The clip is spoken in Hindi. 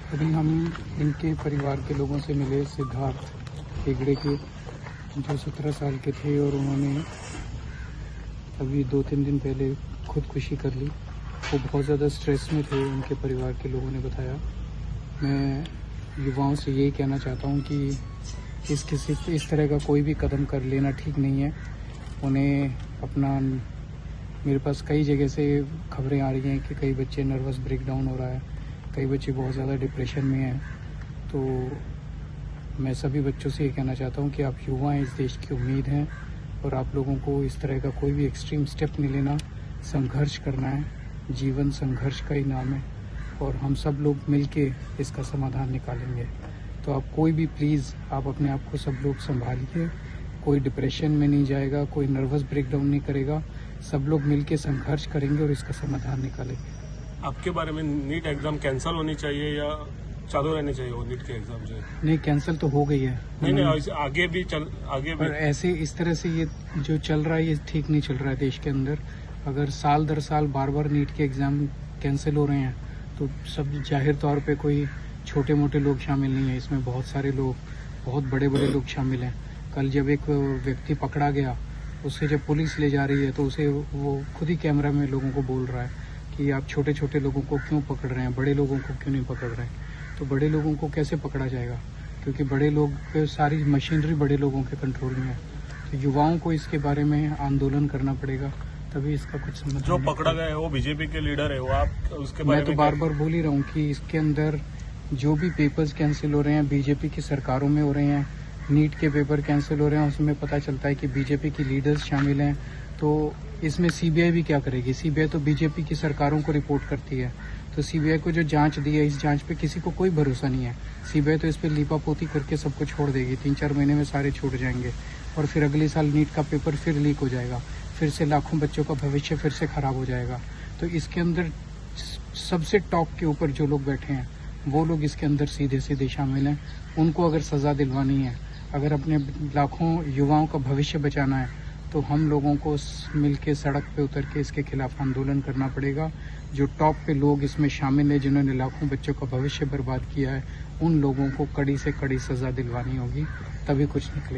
अभी हम इनके परिवार के लोगों से मिले, सिद्धार्थ हेगड़े के, जो 17 साल के थे और उन्होंने अभी 2-3 दिन पहले खुदकुशी कर ली। वो बहुत ज़्यादा स्ट्रेस में थे, उनके परिवार के लोगों ने बताया। मैं युवाओं से यही कहना चाहता हूँ कि इस तरह का कोई भी कदम कर लेना ठीक नहीं है। उन्हें अपना, मेरे पास कई जगह से खबरें आ रही हैं कि कई बच्चे नर्वस ब्रेकडाउन हो रहा है, कई बच्चे बहुत ज़्यादा डिप्रेशन में हैं। तो मैं सभी बच्चों से ये कहना चाहता हूँ कि आप युवा हैं, इस देश की उम्मीद हैं, और आप लोगों को इस तरह का कोई भी एक्सट्रीम स्टेप नहीं लेना, संघर्ष करना है। जीवन संघर्ष का ही नाम है और हम सब लोग मिलके इसका समाधान निकालेंगे। तो आप कोई भी प्लीज़ आप अपने आप को सब लोग संभालिए, कोई डिप्रेशन में नहीं जाएगा, कोई नर्वस ब्रेकडाउन नहीं करेगा, सब लोग मिलके संघर्ष करेंगे और इसका समाधान निकालेंगे। आपके बारे में नीट एग्जाम कैंसिल होनी चाहिए या चालू रहने चाहिए वो नीट के एग्जाम जो है? नहीं, कैंसिल तो हो गई है। नहीं, आगे भी पर ऐसे इस तरह से ये जो चल रहा है ये ठीक नहीं चल रहा है देश के अंदर। अगर साल दर साल बार बार नीट के एग्ज़ाम कैंसिल हो रहे हैं तो सब जाहिर तौर पे कोई छोटे मोटे लोग शामिल नहीं हैं, इसमें बहुत सारे लोग, बहुत बड़े बड़े लोग शामिल हैं। कल जब एक व्यक्ति पकड़ा गया, उससे जब पुलिस ले जा रही है तो उसे वो खुद ही कैमरा में लोगों को बोल रहा है कि आप छोटे छोटे लोगों को क्यों पकड़ रहे हैं, बड़े लोगों को क्यों नहीं पकड़ रहे हैं। तो बड़े लोगों को कैसे पकड़ा जाएगा, क्योंकि बड़े लोग, सारी मशीनरी बड़े लोगों के कंट्रोल में है। तो युवाओं को इसके बारे में आंदोलन करना पड़ेगा, तभी इसका कुछ समझ। जो पकड़ा गया है वो बीजेपी के लीडर है, वो आप उसके बारे में? मैं तो बार बार बोल ही रहा हूँ कि इसके अंदर जो भी पेपर्स कैंसिल हो रहे हैं बीजेपी की सरकारों में हो रहे हैं। नीट के पेपर कैंसिल हो रहे हैं, उसमें पता चलता है कि बीजेपी की लीडर्स शामिल हैं। तो इसमें सीबीआई भी क्या करेगी? सीबीआई तो बीजेपी की सरकारों को रिपोर्ट करती है। तो सीबीआई को जो जांच दी है, इस जांच पे किसी को कोई भरोसा नहीं है। सीबीआई तो इस पे लीपापोती करके सबको छोड़ देगी, 3-4 महीने में सारे छूट जाएंगे और फिर अगले साल नीट का पेपर फिर लीक हो जाएगा, फिर से लाखों बच्चों का भविष्य फिर से खराब हो जाएगा। तो इसके अंदर सबसे टॉप के ऊपर जो लोग बैठे हैं वो लोग इसके अंदर सीधे सीधे शामिल हैं। उनको अगर सज़ा दिलवानी है, अगर अपने लाखों युवाओं का भविष्य बचाना है, तो हम लोगों को मिलके सड़क पे उतर के इसके खिलाफ आंदोलन करना पड़ेगा। जो टॉप पे लोग इसमें शामिल हैं, जिन्होंने लाखों बच्चों का भविष्य बर्बाद किया है, उन लोगों को कड़ी से कड़ी सज़ा दिलवानी होगी, तभी कुछ निकलेगा।